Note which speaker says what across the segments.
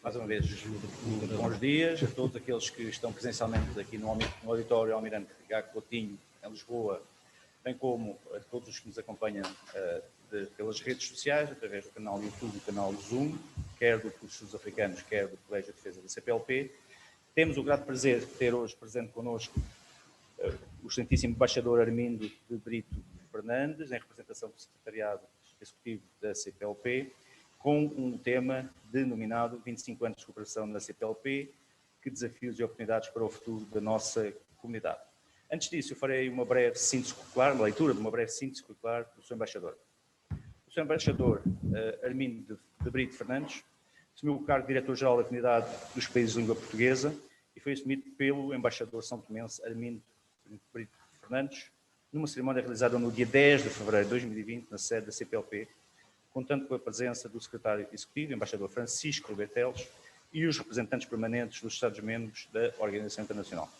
Speaker 1: Mais uma vez, bons dias a todos aqueles que estão presencialmente aqui no auditório Almirante Gago Coutinho, em Lisboa, bem como a todos os que nos acompanham pelas redes sociais, através do canal YouTube, do canal Zoom, quer do curso dos africanos, quer do Colégio de Defesa da CPLP. Temos o grato prazer de ter hoje presente connosco o excelentíssimo embaixador Armindo de Brito Fernandes, em representação do Secretariado Executivo da CPLP, com um tema denominado 25 anos de cooperação na CPLP, que desafios e oportunidades para o futuro da nossa comunidade. Antes disso, eu farei uma breve síntese curricular, uma leitura de uma breve síntese curricular do Sr. Embaixador. O Sr. Embaixador Armindo de Brito Fernandes assumiu o cargo de Diretor-Geral da Comunidade dos Países de Língua Portuguesa e foi assumido pelo Embaixador São Tomense Armindo de Brito Fernandes, numa cerimónia realizada no dia 10 de fevereiro de 2020, na sede da CPLP, contando com a presença do Secretário Executivo, Embaixador Francisco Roberteles, e os representantes permanentes dos Estados-membros da Organização Internacional.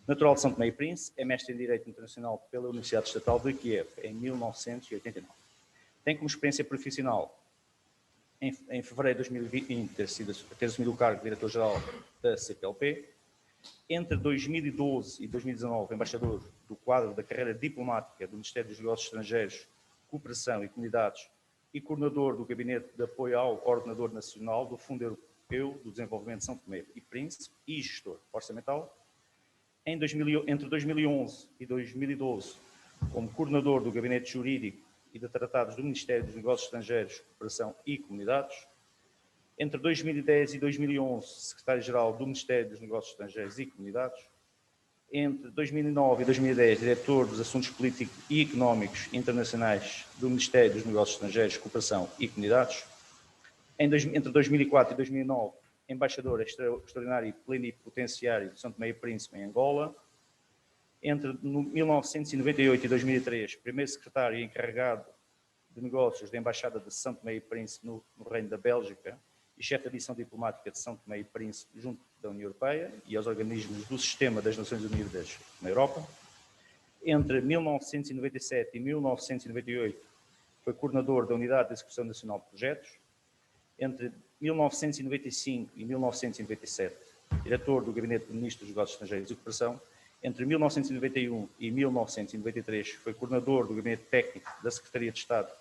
Speaker 1: Natural de São Tomé e Príncipe, é mestre em Direito Internacional pela Universidade Estatal de Kiev, em 1989. Tem como experiência profissional, em fevereiro de 2020, ter assumido o cargo de Diretor-Geral da CPLP. Entre 2012 e 2019, embaixador do quadro da carreira diplomática do Ministério dos Negócios Estrangeiros, Cooperação e Comunidades e coordenador do Gabinete de Apoio ao Coordenador Nacional do Fundo Europeu do Desenvolvimento de São Tomé e Príncipe e gestor orçamental. Entre 2011 e 2012, como coordenador do Gabinete Jurídico e de Tratados do Ministério dos Negócios Estrangeiros, Cooperação e Comunidades. Entre 2010 e 2011, secretário-geral do Ministério dos Negócios Estrangeiros e Comunidades. Entre 2009 e 2010, diretor dos Assuntos Políticos e Económicos Internacionais do Ministério dos Negócios Estrangeiros, Cooperação e Comunidades. Entre 2004 e 2009, embaixador extraordinário e plenipotenciário de São Tomé e Príncipe em Angola. Entre 1998 e 2003, primeiro secretário e encarregado de negócios da Embaixada de São Tomé e Príncipe no Reino da Bélgica e chefe da missão diplomática de São Tomé e Príncipe junto da União Europeia e aos organismos do Sistema das Nações Unidas na Europa. Entre 1997 e 1998, foi coordenador da Unidade de Execução Nacional de Projetos. Entre 1995 e 1997, diretor do Gabinete do Ministro dos Negócios Estrangeiros e Cooperação. Entre 1991 e 1993, foi coordenador do Gabinete Técnico da Secretaria de Estado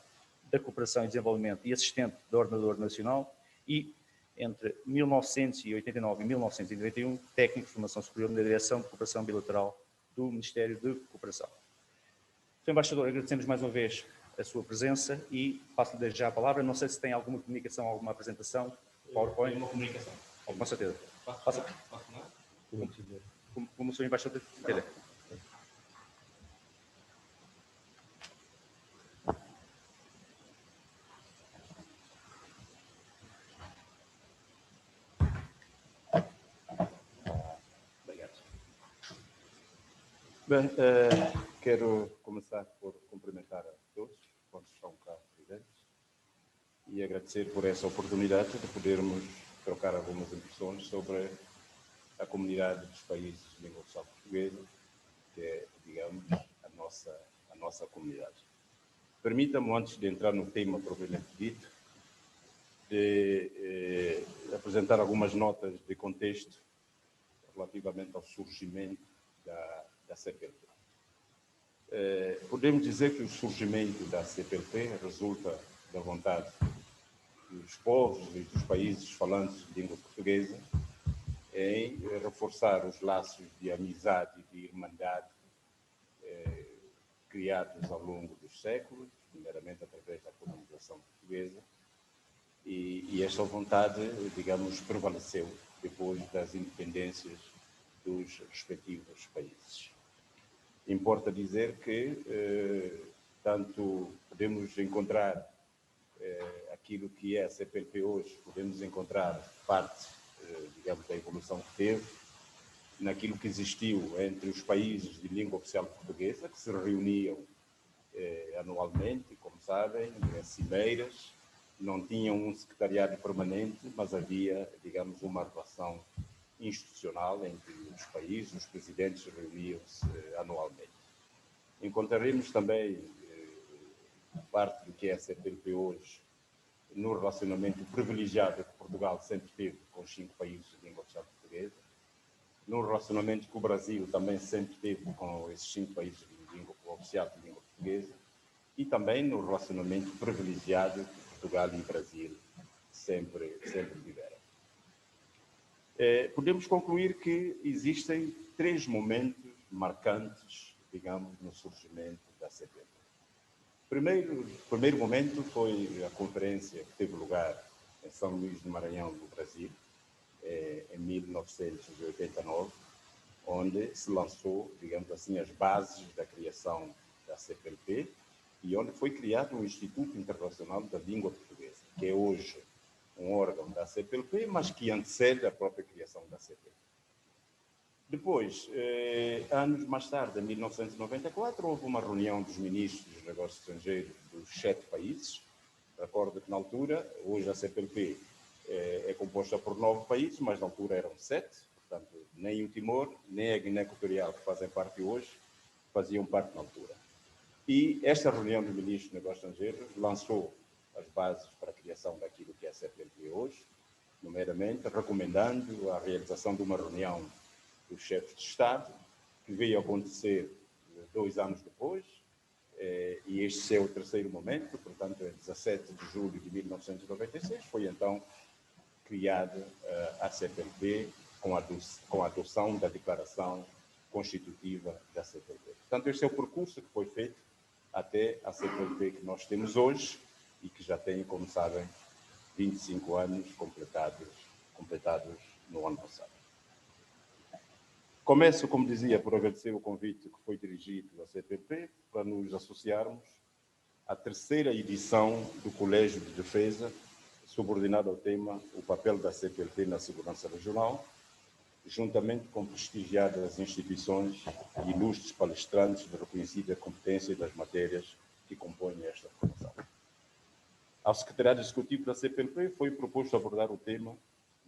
Speaker 1: da Cooperação e Desenvolvimento e assistente do Ordenador Nacional. E, entre 1989 e 1991, técnico de formação superior na Direção de Cooperação Bilateral do Ministério de Cooperação. Sr. Embaixador, agradecemos mais uma vez a sua presença e passo-lhe desde já a palavra. Não sei se tem alguma comunicação, alguma apresentação, PowerPoint.
Speaker 2: Uma comunicação.
Speaker 1: Com certeza.
Speaker 2: Posso
Speaker 1: Como o Sr. Embaixador entender.
Speaker 3: Bem, quero começar por cumprimentar a todos quantos estão cá presentes e agradecer por essa oportunidade de podermos trocar algumas impressões sobre a comunidade dos países de língua oficial portuguesa, que é, digamos, a nossa comunidade. Permita-me, antes de entrar no tema propriamente dito, de apresentar algumas notas de contexto relativamente ao surgimento da CPLP. Podemos dizer que o surgimento da CPLP resulta da vontade dos povos e dos países falantes de língua portuguesa em reforçar os laços de amizade e de irmandade criados ao longo dos séculos, primeiramente através da colonização portuguesa, e esta vontade, digamos, prevaleceu depois das independências dos respectivos países. Importa dizer que tanto podemos encontrar aquilo que é a CPLP hoje, podemos encontrar parte, digamos, da evolução que teve naquilo que existiu entre os países de língua oficial portuguesa, que se reuniam anualmente, como sabem, em cimeiras, não tinham um secretariado permanente, mas havia, digamos, uma relação institucional entre os países, os presidentes reuniam-se anualmente. Encontraremos também parte do que é a CPLP hoje no relacionamento privilegiado que Portugal sempre teve com os 5 países de língua oficial portuguesa, no relacionamento que o Brasil também sempre teve com esses 5 países de língua oficial de língua portuguesa, e também no relacionamento privilegiado que Portugal e o Brasil sempre tiveram. Podemos concluir que existem 3 momentos marcantes, digamos, no surgimento da CPLP. O primeiro momento foi a conferência que teve lugar em São Luís do Maranhão, no Brasil, em 1989, onde se lançou, digamos assim, as bases da criação da CPLP e onde foi criado o Instituto Internacional da Língua Portuguesa, que é hoje um órgão da CPLP, mas que antecede a própria criação da CPLP. Depois, anos mais tarde, em 1994, houve uma reunião dos ministros dos negócios estrangeiros dos 7 países. Recordo que na altura, hoje a CPLP é composta por 9 países, mas na altura eram 7, portanto, nem o Timor, nem a Guiné Equatorial, que fazem parte hoje, faziam parte na altura. E esta reunião dos ministros dos negócios estrangeiros lançou as bases para a criação daquilo que é a CPLP hoje, nomeadamente recomendando a realização de uma reunião dos chefes de Estado, que veio acontecer 2 anos depois, e este é o terceiro momento, portanto, em 17 de julho de 1996, foi então criada a CPLP com a adoção da declaração constitutiva da CPLP. Portanto, este é o percurso que foi feito até a CPLP que nós temos hoje e que já tem, como sabem, 25 anos completados no ano passado. Começo, como dizia, por agradecer o convite que foi dirigido à CPLP para nos associarmos à terceira edição do Colégio de Defesa, subordinado ao tema O papel da CPLP na segurança regional, juntamente com prestigiadas instituições e ilustres palestrantes de reconhecida competência das matérias que compõem esta formação. Ao Secretariado Executivo da CPLP foi proposto abordar o tema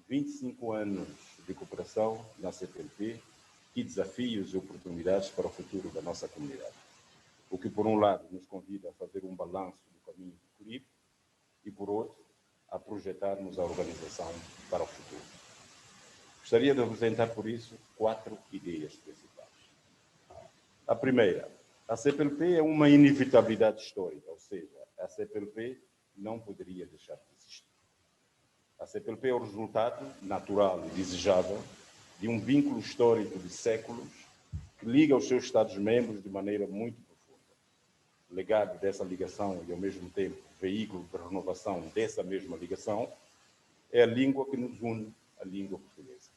Speaker 3: 25 anos de cooperação na CPLP e desafios e oportunidades para o futuro da nossa comunidade. O que, por um lado, nos convida a fazer um balanço do caminho percorrido e, por outro, a projetarmos a organização para o futuro. Gostaria de apresentar, por isso, 4 ideias principais. A primeira, a CPLP é uma inevitabilidade histórica, ou seja, a CPLP não poderia deixar de existir. A CPLP é o resultado natural e desejável de um vínculo histórico de séculos que liga os seus Estados-membros de maneira muito profunda. O legado dessa ligação e, ao mesmo tempo, veículo de renovação dessa mesma ligação é a língua que nos une, a língua portuguesa.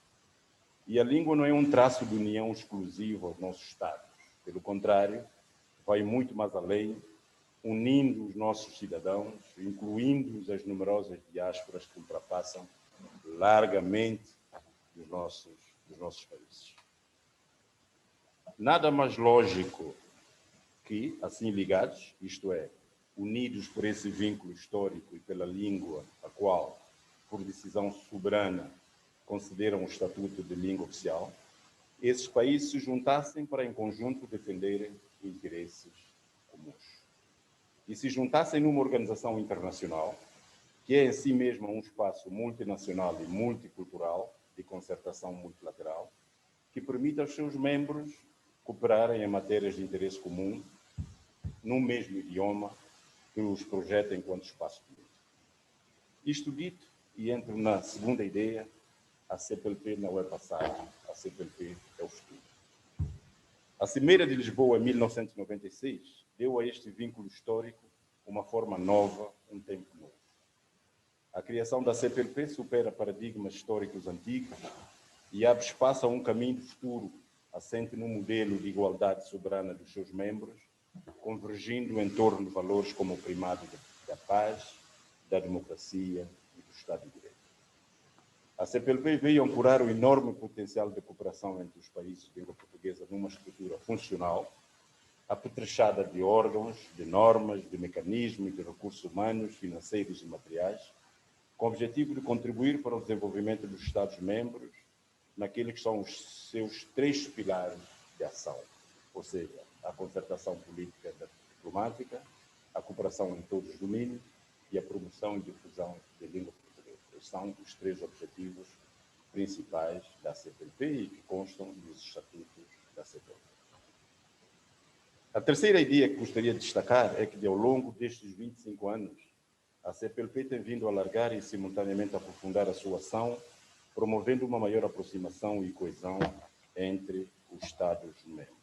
Speaker 3: E a língua não é um traço de união exclusivo aos nossos Estados. Pelo contrário, vai muito mais além, unindo os nossos cidadãos, incluindo as numerosas diásporas que ultrapassam largamente dos nossos países. Nada mais lógico que, assim ligados, isto é, unidos por esse vínculo histórico e pela língua a qual, por decisão soberana, concederam o estatuto de língua oficial, esses países se juntassem para, em conjunto, defenderem interesses comuns. E se juntassem numa organização internacional, que é em si mesma um espaço multinacional e multicultural, de concertação multilateral, que permita aos seus membros cooperarem em matérias de interesse comum, no mesmo idioma, que os projeta enquanto espaço comum. Isto dito, e entro na segunda ideia, a CPLP não é passado, a CPLP é o futuro. A Cimeira de Lisboa, em 1996, deu a este vínculo histórico uma forma nova, um tempo novo. A criação da CPLP supera paradigmas históricos antigos e abre espaço a um caminho de futuro, assente num modelo de igualdade soberana dos seus membros, convergindo em torno de valores como o primado da paz, da democracia e do Estado de Direito. A CPLP veio ancorar o enorme potencial de cooperação entre os países de língua portuguesa numa estrutura funcional, apetrechada de órgãos, de normas, de mecanismos e de recursos humanos, financeiros e materiais, com o objetivo de contribuir para o desenvolvimento dos Estados-membros naqueles que são os seus 3 pilares de ação, ou seja, a concertação política e diplomática, a cooperação em todos os domínios e a promoção e difusão da língua portuguesa. Estes são os 3 objetivos principais da CPLP e que constam nos estatutos da CPLP. A terceira ideia que gostaria de destacar é que, ao longo destes 25 anos, a CPLP tem vindo a alargar e, simultaneamente, aprofundar a sua ação, promovendo uma maior aproximação e coesão entre os Estados-membros.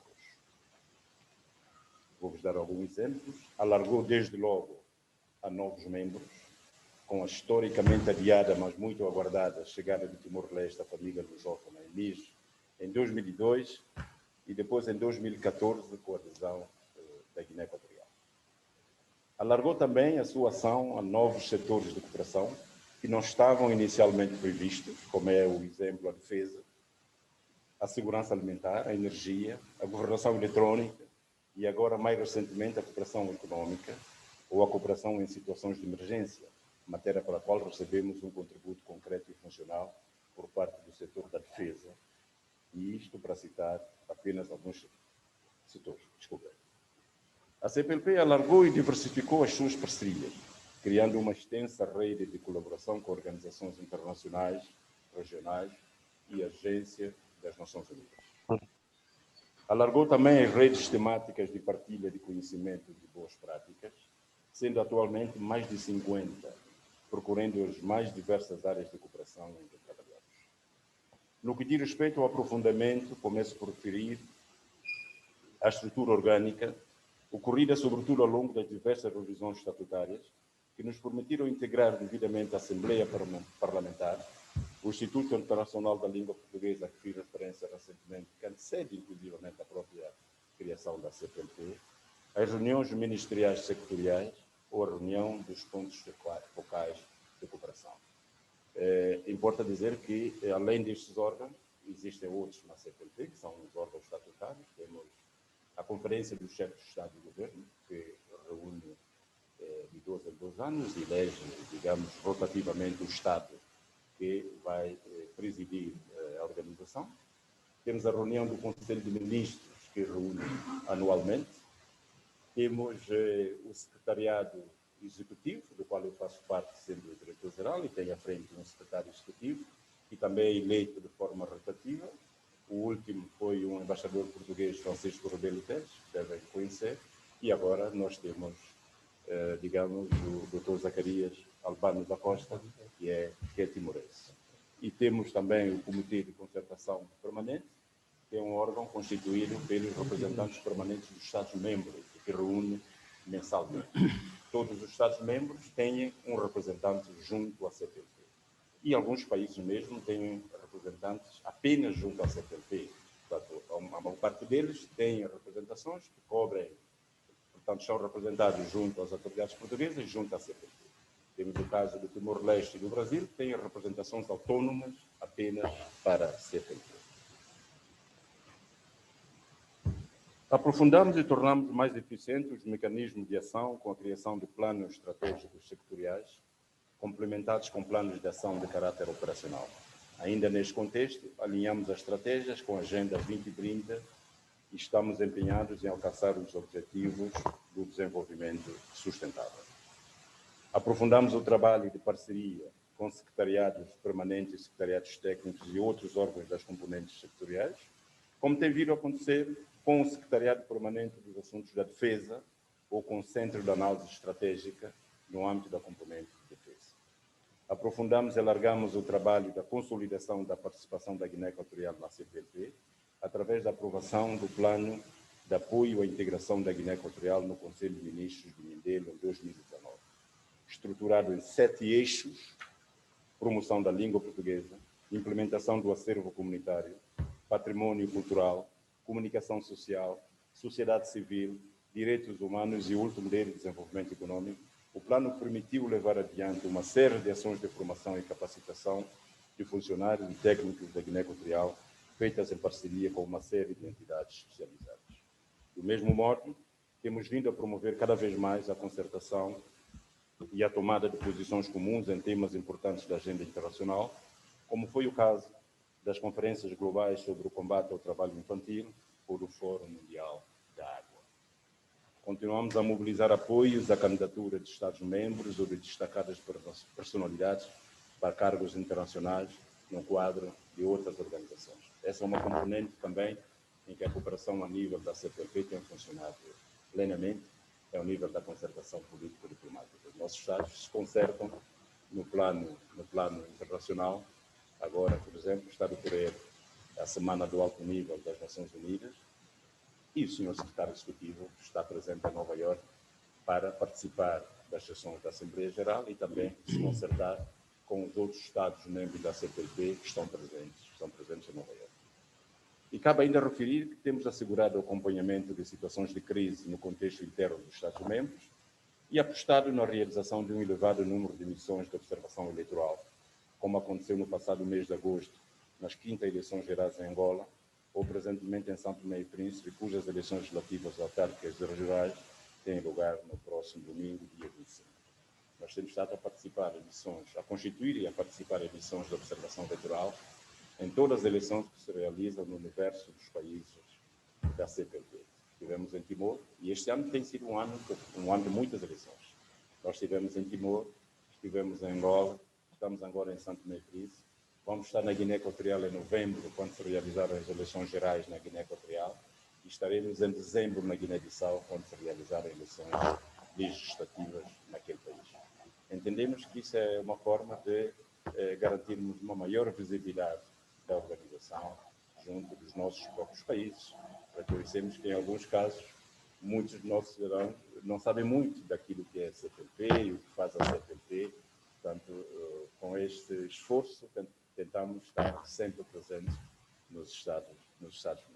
Speaker 3: Vou-vos dar alguns exemplos. Alargou, desde logo, a novos membros, com a historicamente adiada, mas muito aguardada, chegada de Timor-Leste à família lusófona em MIS, em 2002, e depois em 2014, com a adesão da Guiné Equatorial. Alargou também a sua ação a novos setores de cooperação que não estavam inicialmente previstos, como é o exemplo a defesa, a segurança alimentar, a energia, a governação eletrónica e agora, mais recentemente, a cooperação econômica ou a cooperação em situações de emergência, matéria para a qual recebemos um contributo concreto e funcional por parte do setor da defesa, e isto para citar apenas alguns setores. Desculpa. A CPLP alargou e diversificou as suas parcerias, criando uma extensa rede de colaboração com organizações internacionais, regionais e agências das Nações Unidas. Alargou também as redes temáticas de partilha de conhecimento de boas práticas, sendo atualmente mais de 50, procurando as mais diversas áreas de cooperação em que trabalhamos. No que diz respeito ao aprofundamento, começo por referir a estrutura orgânica, ocorrida sobretudo ao longo das diversas revisões estatutárias, que nos permitiram integrar devidamente a Assembleia Parlamentar, o Instituto Internacional da Língua Portuguesa, que fiz referência recentemente, que antecede inclusivamente a própria criação da CPLP, as reuniões ministeriais sectoriais ou a reunião dos pontos focais de cooperação. Importa dizer que, além destes órgãos, existem outros na CPLP, que são os órgãos estatutários. Temos a Conferência dos Chefes de Estado e Governo, que reúne de 2 em 2 anos e elege, digamos, rotativamente o Estado que vai presidir a organização. Temos a reunião do Conselho de Ministros, que reúne anualmente. Temos o Secretariado Executivo, do qual eu faço parte, sendo o diretor-geral, e tenho à frente um secretário executivo, que também é eleito de forma rotativa. O último foi um embaixador português, Francisco Rebelo Teles, que devem conhecer, e agora nós temos, digamos, o Dr. Zacarias Albano da Costa, que é timorense. E temos também o Comitê de Concertação Permanente, que é um órgão constituído pelos representantes permanentes dos Estados-membros, que reúne mensalmente. Todos os Estados-membros têm um representante junto à CPLP. E alguns países mesmo têm representantes apenas junto à CPLP. Portanto, a maior parte deles têm representações que cobrem, portanto, são representados junto às autoridades portuguesas e junto à CPLP. Temos o caso do Timor-Leste e do Brasil, que têm representações autónomas apenas para a CPLP. Aprofundamos e tornamos mais eficientes os mecanismos de ação com a criação de planos estratégicos sectoriais, complementados com planos de ação de caráter operacional. Ainda neste contexto, alinhamos as estratégias com a Agenda 2030 e estamos empenhados em alcançar os objetivos do desenvolvimento sustentável. Aprofundamos o trabalho de parceria com secretariados permanentes, secretariados técnicos e outros órgãos das componentes sectoriais, como tem vindo a acontecer com o Secretariado Permanente dos Assuntos da Defesa ou com o Centro de Análise Estratégica no âmbito da componente de defesa. Aprofundamos e alargamos o trabalho da consolidação da participação da Guiné Equatorial na CPLP, através da aprovação do Plano de Apoio à Integração da Guiné Equatorial no Conselho de Ministros de Mindelo em 2019, estruturado em 7 eixos: promoção da língua portuguesa, implementação do acervo comunitário, patrimônio cultural, comunicação social, sociedade civil, direitos humanos e, o último deles, desenvolvimento econômico. O plano permitiu levar adiante uma série de ações de formação e capacitação de funcionários e técnicos da Guiné Equatorial, feitas em parceria com uma série de entidades especializadas. Do mesmo modo, temos vindo a promover cada vez mais a concertação e a tomada de posições comuns em temas importantes da agenda internacional, como foi o caso das conferências globais sobre o combate ao trabalho infantil ou do Fórum Mundial da Água. Continuamos a mobilizar apoios à candidatura de Estados-membros ou de destacadas personalidades para cargos internacionais no quadro de outras organizações. Essa é uma componente também em que a cooperação a nível da CPLP tem funcionado plenamente, é o nível da concertação político-diplomática. Os nossos Estados se concertam no plano internacional. Agora, por exemplo, está a decorrer a Semana do Alto Nível das Nações Unidas e o Sr. Secretário Executivo está presente em Nova Iorque para participar das sessões da Assembleia Geral e também se concertar com os outros Estados-membros da CPLP que estão presentes em Nova Iorque. E cabe ainda referir que temos assegurado o acompanhamento de situações de crise no contexto interno dos Estados-membros e apostado na realização de um elevado número de missões de observação eleitoral, como aconteceu no passado mês de agosto, nas 5ª eleições gerais em Angola, ou presentemente em São Tomé e Príncipe, cujas eleições legislativas autárquicas e regionais têm lugar no próximo domingo, dia 25. Nós temos estado a participar em missões, a constituir e a participar em missões de observação eleitoral em todas as eleições que se realizam no universo dos países da CPLP. Estivemos em Timor e este ano tem sido um ano de muitas eleições. Nós estivemos em Timor, estivemos em Angola, estamos agora em São Tomé e Príncipe, vamos estar na Guiné Equatorial em novembro, quando se realizarem as eleições gerais na Guiné Equatorial, e estaremos em dezembro na Guiné-Bissau, quando se realizarem eleições legislativas naquele país. Entendemos que isso é uma forma de garantirmos uma maior visibilidade da organização junto dos nossos próprios países. Reconhecemos que, em alguns casos, muitos de nossos cidadãos não sabem muito daquilo que é a CPLP e o que faz a CPLP. Portanto, com este esforço, tentamos estar sempre presentes nos Estados-membros.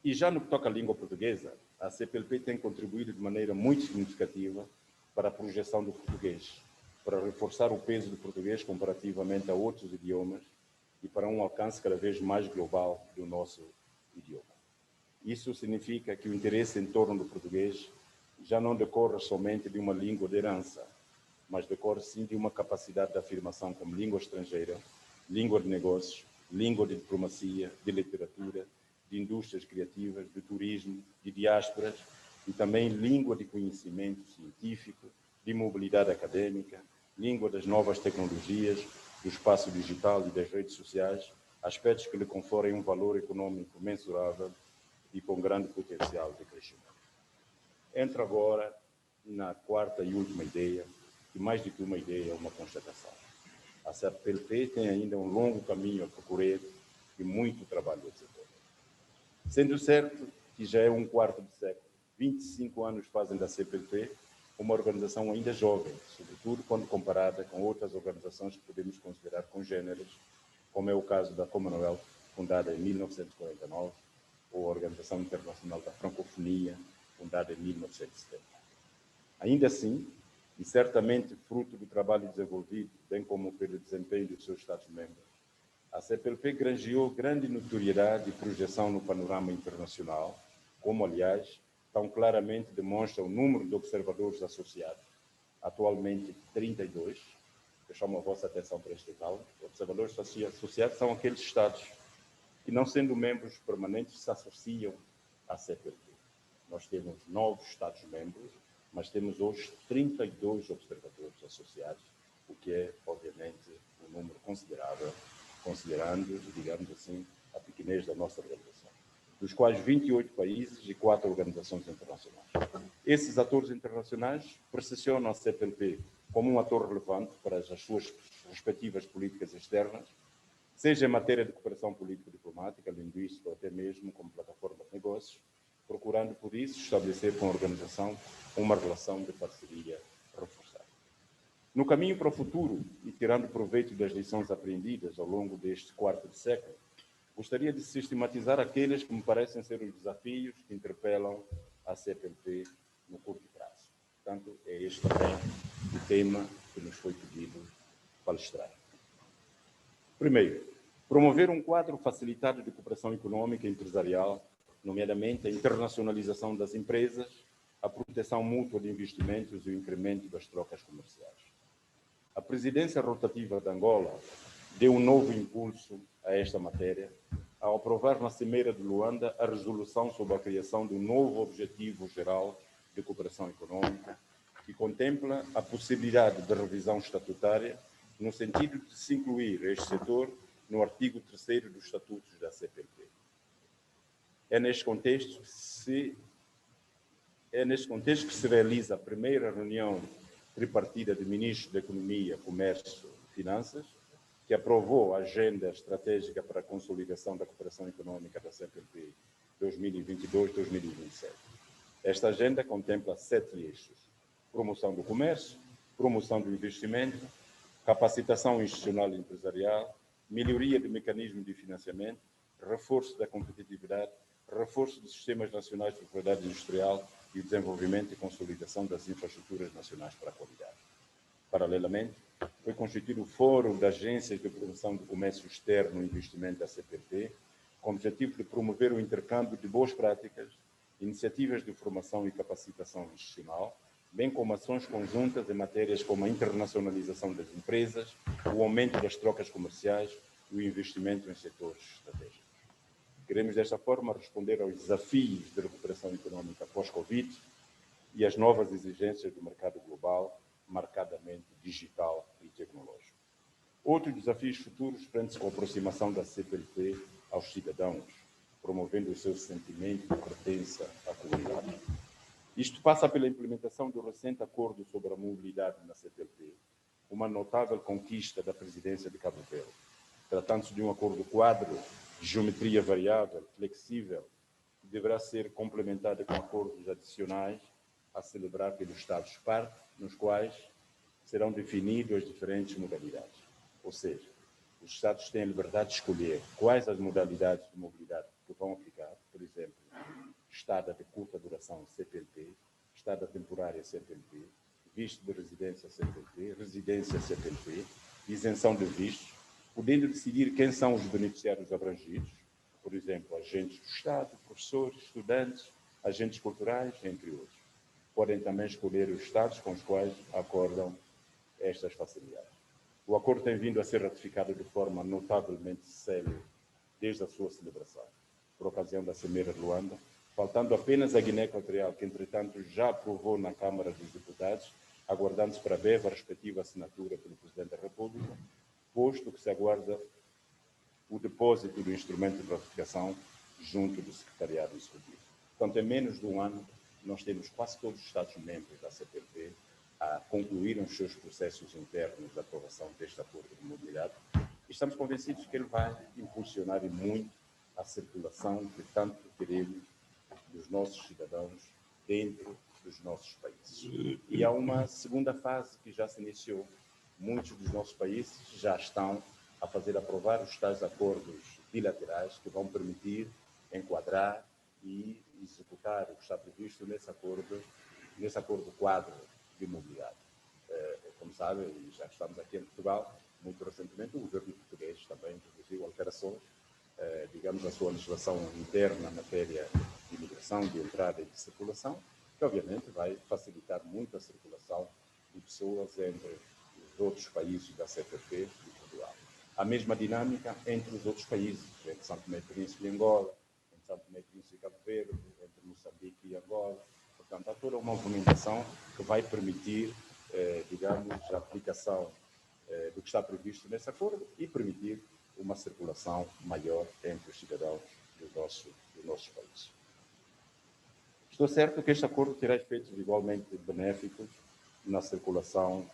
Speaker 3: E já no que toca à língua portuguesa, a CPLP tem contribuído de maneira muito significativa para a projeção do português, para reforçar o peso do português comparativamente a outros idiomas e para um alcance cada vez mais global do nosso idioma. Isso significa que o interesse em torno do português já não decorre somente de uma língua de herança, mas decorre sim de uma capacidade de afirmação como língua estrangeira, língua de negócios, língua de diplomacia, de literatura, de indústrias criativas, de turismo, de diásporas e também língua de conhecimento científico, de mobilidade acadêmica, língua das novas tecnologias, do espaço digital e das redes sociais, aspectos que lhe conferem um valor econômico mensurável e com grande potencial de crescimento. Entro agora na quarta e última ideia, que mais do que uma ideia é uma constatação. A CPLP tem ainda um longo caminho a percorrer e muito trabalho a desenvolver. Sendo certo que já é um quarto de século, 25 anos fazem da CPLP uma organização ainda jovem, sobretudo quando comparada com outras organizações que podemos considerar congêneres, como é o caso da Commonwealth, fundada em 1949, ou a Organização Internacional da Francofonia, fundada em 1970. Ainda assim, e certamente fruto do trabalho desenvolvido, bem como pelo desempenho dos seus Estados-membros, a CPLP granjeou grande notoriedade e projeção no panorama internacional, como, aliás, tão claramente demonstra o número de observadores associados, atualmente 32. Eu chamo a vossa atenção para este tal. Observadores associados são aqueles Estados que, não sendo membros permanentes, se associam à CPLP. Nós temos 9 Estados-membros, mas temos hoje 32 observadores associados, o que é, obviamente, um número considerável, considerando, digamos assim, a pequenez da nossa organização, dos quais 28 países e 4 organizações internacionais. Esses atores internacionais percepcionam a CPLP como um ator relevante para as suas respectivas políticas externas, seja em matéria de cooperação político-diplomática, linguística ou até mesmo como plataforma de negócios, procurando, por isso, estabelecer com a organização uma relação de parceria reforçada. No caminho para o futuro, e tirando proveito das lições aprendidas ao longo deste quarto de século, gostaria de sistematizar aqueles que me parecem ser os desafios que interpelam a CPLP no curto prazo. Portanto, é este também o tema que nos foi pedido palestrar. Primeiro, promover um quadro facilitado de cooperação econômica e empresarial, nomeadamente a internacionalização das empresas, a proteção mútua de investimentos e o incremento das trocas comerciais. A presidência rotativa de Angola deu um novo impulso a esta matéria,
Speaker 2: ao aprovar na Cimeira de Luanda a resolução sobre a criação de um novo Objetivo Geral de Cooperação Econômica, que contempla a possibilidade de revisão estatutária no sentido de se incluir este setor no artigo 3º dos Estatutos da CPLP. É neste contexto que se realiza a primeira reunião tripartida de ministros da Economia, Comércio e Finanças, que aprovou a Agenda Estratégica para a Consolidação da Cooperação Econômica da CPLP 2022-2027. Esta agenda contempla 7 eixos: promoção do comércio, promoção do investimento, capacitação institucional e empresarial, melhoria do mecanismo de financiamento, reforço da competitividade, reforço dos sistemas nacionais de propriedade industrial e desenvolvimento e consolidação das infraestruturas nacionais para a qualidade. Paralelamente, foi constituído o Fórum de Agências de Promoção do Comércio Externo e Investimento da CPLP, com o objetivo de promover o intercâmbio de boas práticas, iniciativas de formação e capacitação institucional, bem como ações conjuntas em matérias como a internacionalização das empresas, o aumento das trocas comerciais e o investimento em setores estratégicos. Queremos, desta forma, responder aos desafios de recuperação econômica pós-Covid e às novas exigências do mercado global, marcadamente digital e tecnológico. Outros desafios futuros prendem-se com a aproximação da CPLP aos cidadãos, promovendo o seu sentimento de pertença à comunidade. Isto passa pela implementação do recente acordo sobre a mobilidade na CPLP, uma notável conquista da presidência de Cabo Verde. Tratando-se de um acordo-quadro de geometria variável, flexível, que deverá ser complementado com acordos adicionais a celebrar pelos Estados-partes, nos quais serão definidas as diferentes modalidades. Ou seja, os Estados têm a liberdade de escolher quais as modalidades de mobilidade que vão aplicar, por exemplo, estada de curta duração CPLP, estada temporária CPLP, visto de residência CPLP, residência CPLP, isenção de vistos, podendo decidir quem são os beneficiários abrangidos, por exemplo, agentes do Estado, professores, estudantes, agentes culturais, entre outros. Podem também escolher os Estados com os quais acordam estas facilidades. O acordo tem vindo a ser ratificado de forma notavelmente célere desde a sua celebração, por ocasião da Cimeira de Luanda, faltando apenas a Guiné Equatorial, que entretanto já aprovou na Câmara dos Deputados, aguardando-se para breve a respectiva assinatura pelo Presidente da República, posto que se aguarda o depósito do instrumento de ratificação junto do Secretariado Executivo. Portanto, em menos de um ano, nós temos quase todos os Estados-membros da CPLP a concluírem os seus processos internos de aprovação deste acordo de mobilidade e estamos convencidos que ele vai impulsionar e muito a circulação que tanto queremos dos nossos cidadãos dentro dos nossos países. E há uma segunda fase que já se iniciou. Muitos dos nossos países já estão a fazer aprovar os tais acordos bilaterais que vão permitir enquadrar e executar o que está previsto nesse acordo quadro de mobilidade. Como sabem, já que estamos aqui em Portugal, muito recentemente o governo português também introduziu alterações, digamos, a sua legislação interna na matéria de imigração, de entrada e de circulação, que obviamente vai facilitar muito a circulação de pessoas entre os outros países da CPLP e Portugal. A mesma dinâmica entre os outros países, entre São Tomé e Príncipe e Angola, entre São Tomé e Príncipe e Cabo Verde, entre Moçambique e Angola. Portanto, há toda uma movimentação que vai permitir, digamos, a aplicação do que está previsto nesse acordo e permitir uma circulação maior entre os cidadãos dos nossos países. Estou certo que este acordo terá efeitos igualmente benéficos na circulação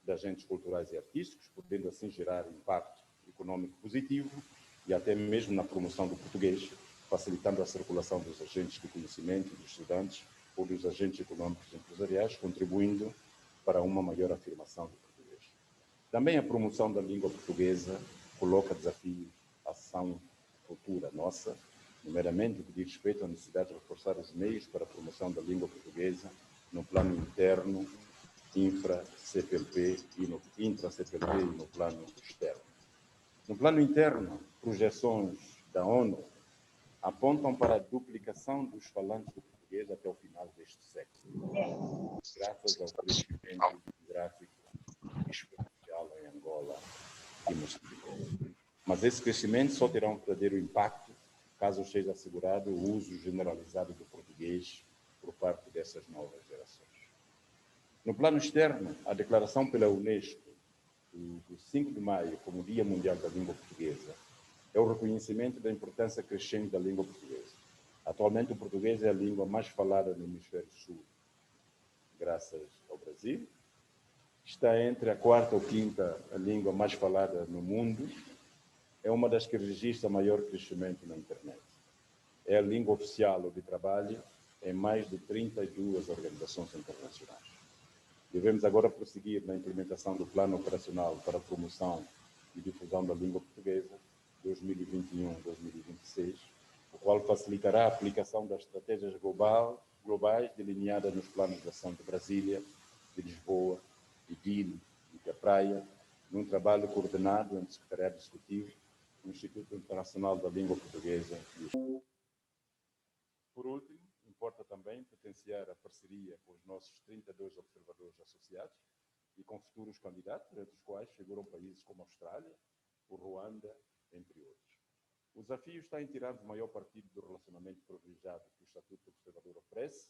Speaker 2: de agentes culturais e artísticos, podendo assim gerar impacto econômico positivo e até mesmo na promoção do português, facilitando a circulação dos agentes de conhecimento, dos estudantes ou dos agentes econômicos e empresariais, contribuindo para uma maior afirmação do português. Também a promoção da língua portuguesa coloca desafios à ação futura nossa, primeiramente, que diz respeito à necessidade de reforçar os meios para a promoção da língua portuguesa no plano interno, infra-CPLP e no intra-CPLP e no plano externo. No plano interno, projeções da ONU apontam para a duplicação dos falantes do português até o final deste século, graças ao crescimento demográfico exponencial em Angola e Moçambique. mas esse crescimento só terá um verdadeiro impacto caso seja assegurado o uso generalizado do português por parte dessas novas gerações. No plano externo, a declaração pela Unesco do 5 de maio como Dia Mundial da Língua Portuguesa é o reconhecimento da importância crescente da língua portuguesa. Atualmente, o português é a língua mais falada no hemisfério sul, graças ao Brasil. Está entre a quarta ou quinta língua mais falada no mundo. É uma das que registra maior crescimento na internet. É a língua oficial ou de trabalho em mais de 32 organizações internacionais. Devemos agora prosseguir na implementação do Plano Operacional para a Promoção e Difusão da Língua Portuguesa 2021-2026, o qual facilitará a aplicação das estratégias globais delineadas nos planos de ação de Brasília, de Lisboa, de Dili e da Praia, num trabalho coordenado entre o Secretariado Executivo, o Instituto Internacional da Língua Portuguesa e o... Por último, importa também potenciar a parceria com os nossos 32 observadores associados e com futuros candidatos, entre os quais figuram países como a Austrália, o Ruanda, entre outros. O desafio está em tirar o maior partido do relacionamento privilegiado que o Estatuto do Observador oferece,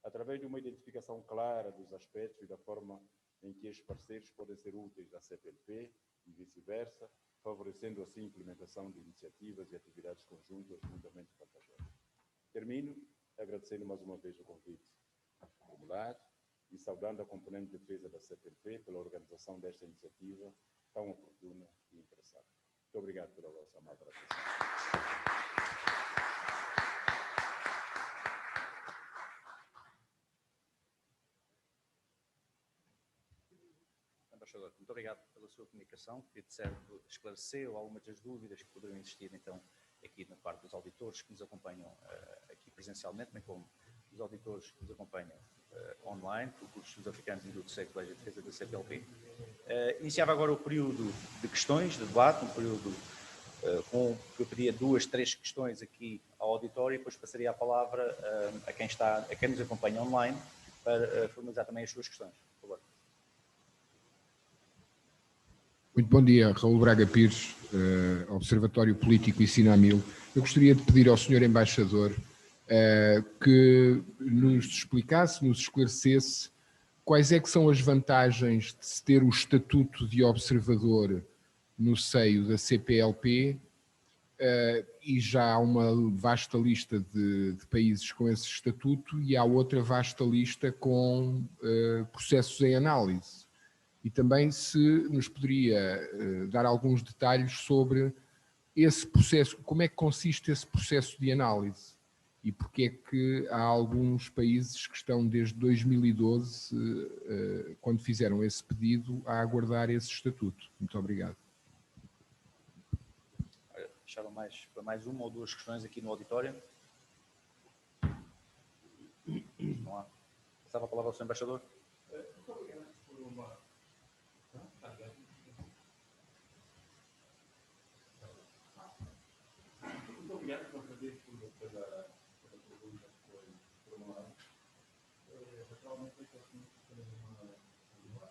Speaker 2: através de uma identificação clara dos aspectos e da forma em que estes parceiros podem ser úteis à CPLP e vice-versa, favorecendo assim a implementação de iniciativas e atividades conjuntas mutuamente vantajosas. Termino agradecendo mais uma vez o convite formulado e saudando a componente de defesa da CPLP pela organização desta iniciativa tão oportuna e interessante. Muito obrigado pela vossa amada atenção.
Speaker 1: Embaixador, muito obrigado pela sua comunicação, que de certo esclareceu algumas das dúvidas que poderiam existir, então, aqui na parte dos auditores que nos acompanham aqui presencialmente, bem como os auditores que nos acompanham online, por cursos sul-africanos e do Terceiro Colégio de Defesa da CPLP. Iniciava agora o período de questões, de debate, um período com que eu pedia 2, 3 questões aqui ao auditório e depois passaria a palavra a quem nos acompanha online para formalizar também as suas questões. Por favor.
Speaker 4: Muito bom dia, Raul Braga Pires, Observatório Político e Sinamil. Eu gostaria de pedir ao Sr. Embaixador que nos explicasse, nos esclarecesse quais é que são as vantagens de se ter o estatuto de observador no seio da CPLP e já há uma vasta lista de países com esse estatuto e há outra vasta lista com processos em análise. E também se nos poderia dar alguns detalhes sobre esse processo, como é que consiste esse processo de análise e porque é que há alguns países que estão desde 2012, quando fizeram esse pedido, a aguardar esse estatuto. Muito obrigado.
Speaker 1: Deixava para mais uma ou duas questões aqui no auditório. Não há. Passava a palavra ao Sr. Embaixador.
Speaker 5: Muito obrigado por uma... Muito obrigado pela pergunta que foi formulada. Realmente, este assunto tem uma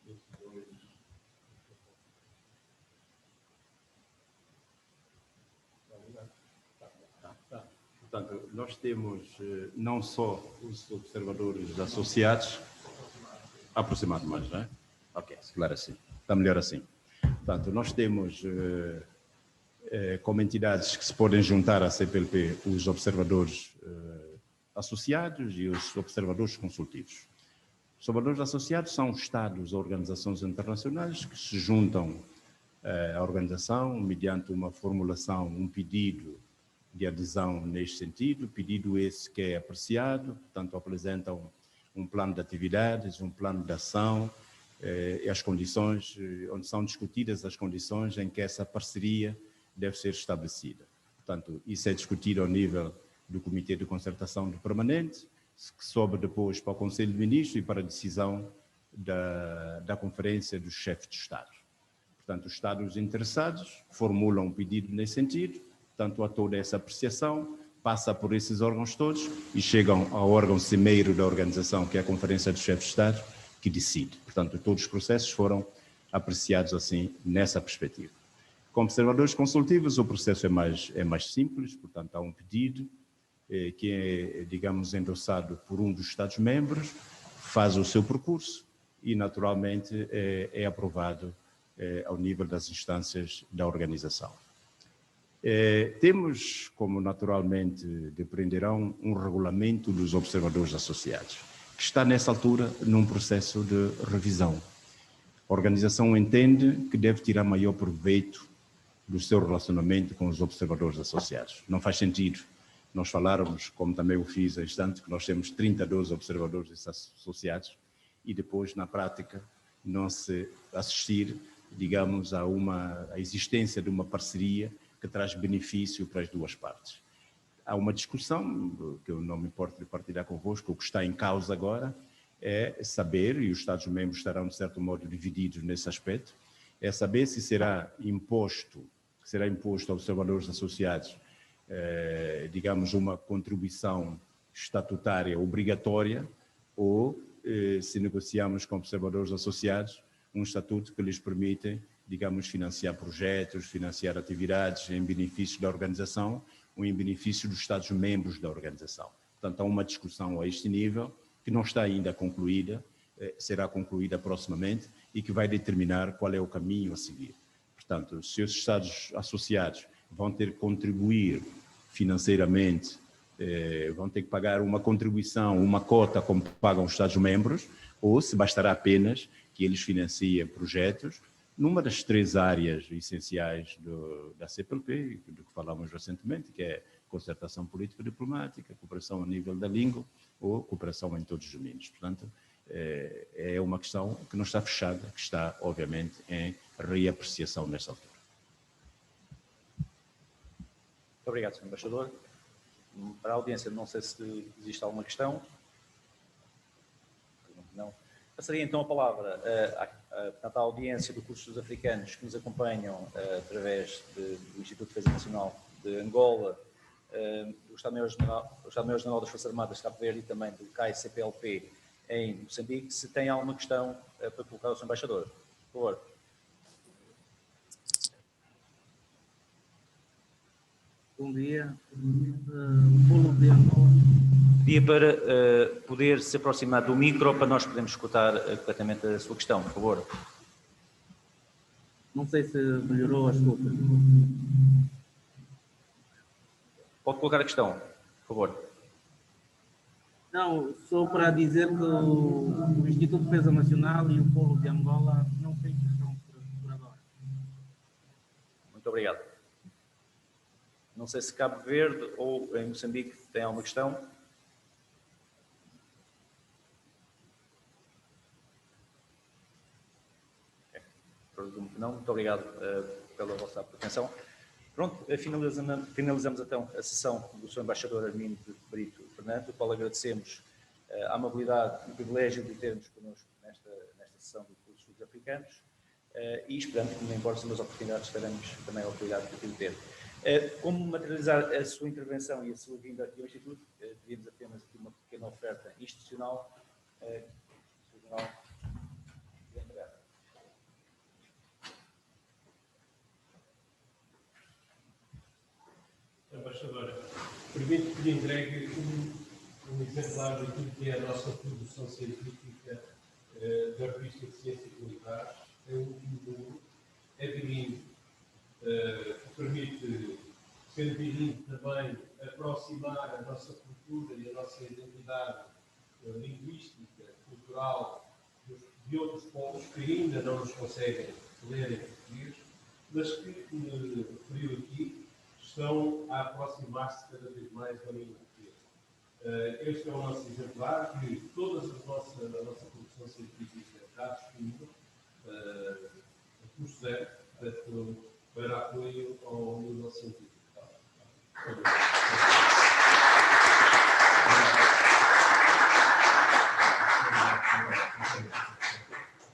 Speaker 5: esses dois.
Speaker 3: Portanto, nós temos não só os observadores associados, aproximado mais, não é? Ok, claro assim, está melhor assim. Portanto, nós temos como entidades que se podem juntar à CPLP os observadores associados e os observadores consultivos. Os observadores associados são Estados ou organizações internacionais que se juntam à organização mediante uma formulação, um pedido de adesão neste sentido, pedido esse que é apreciado, portanto apresentam um plano de atividades, um plano de ação e as condições, onde são discutidas as condições em que essa parceria deve ser estabelecida. Portanto, isso é discutido ao nível do Comitê de Concertação do Permanente, que sobe depois para o Conselho de Ministros e para a decisão da Conferência dos Chefes de Estado. Portanto, os Estados interessados formulam um pedido nesse sentido, portanto, a toda essa apreciação, passa por esses órgãos todos e chegam ao órgão cimeiro da organização, que é a Conferência dos Chefes de Estado, que decide. Portanto, todos os processos foram apreciados assim nessa perspectiva. Com observadores consultivos, o processo é mais simples, portanto, há um pedido que é, digamos, endossado por um dos Estados-membros, faz o seu percurso e, naturalmente, é aprovado ao nível das instâncias da organização. Temos, como naturalmente depreenderão, um regulamento dos observadores associados, que está, nessa altura, num processo de revisão. A organização entende que deve tirar maior proveito do seu relacionamento com os observadores associados. Não faz sentido nós falarmos, como também o fiz há instantes, que nós temos 32 observadores associados e depois, na prática, não se assistir, digamos, à existência de uma parceria que traz benefício para as duas partes. Há uma discussão, que eu não me importo de partilhar convosco, o que está em causa agora é saber, e os Estados-membros estarão, de certo modo, divididos nesse aspecto, é saber se será imposto a observadores associados, digamos, uma contribuição estatutária obrigatória, ou se negociamos com observadores associados um estatuto que lhes permite, digamos, financiar projetos, financiar atividades em benefício da organização ou em benefício dos Estados-membros da organização. Portanto, há uma discussão a este nível que não está ainda concluída, será concluída proximamente e que vai determinar qual é o caminho a seguir. Portanto, se os Estados associados vão ter que contribuir financeiramente, vão ter que pagar uma contribuição, uma cota como pagam os Estados-membros, ou se bastará apenas que eles financiem projetos numa das 3 áreas essenciais da CPLP, do que falamos recentemente, que é concertação político-diplomática, cooperação a nível da língua ou cooperação em todos os domínios. Portanto, é uma questão que não está fechada, que está, obviamente, em reapreciação nesta altura.
Speaker 1: Muito obrigado, Sr. Embaixador. Para a audiência, não sei se existe alguma questão. Não. Passaria então a palavra à audiência do curso dos africanos que nos acompanham através do Instituto de Defesa Nacional de Angola, do Estado-Maior-General das Forças Armadas de Cabo Verde e também do CAI-CPLP em Moçambique, se tem alguma questão para colocar ao Sr. Embaixador. Por favor.
Speaker 6: Bom dia. Paulo de Angola.
Speaker 1: Pedia para poder se aproximar do micro para nós podermos escutar completamente a sua questão, por favor.
Speaker 6: Não sei se melhorou a escuta.
Speaker 1: Pode colocar a questão, por favor.
Speaker 6: Não, só para dizer que o Instituto de Defesa Nacional e o Polo de Angola não têm questão por agora.
Speaker 1: Muito obrigado. Não sei se Cabo Verde ou em Moçambique tem alguma questão. Não, muito obrigado pela vossa atenção. Pronto, finalizamos então a sessão do Sr. Embaixador Armindo Brito Fernando, o qual agradecemos a amabilidade e o privilégio de termos connosco nesta sessão do curso dos africanos e esperando que, não importa as oportunidades, teremos também a oportunidade de o ter. Como materializar a sua intervenção e a sua vinda aqui ao Instituto, teríamos apenas aqui uma pequena oferta institucional.
Speaker 5: Embaixadora, permite que lhe entregue um exemplar daquilo que é a nossa produção científica da revista de Ciências Militares. É um livro, é bilíngue, permite, sendo bilíngue também, aproximar a nossa cultura e a nossa identidade linguística, cultural de outros povos que ainda não nos conseguem ler em português, mas que, como referiu aqui, estão a aproximar-se cada vez mais da língua portuguesa. Este é o nosso exemplar, que toda a nossa produção científica está disponível a custo zero para apoio ao nível científico.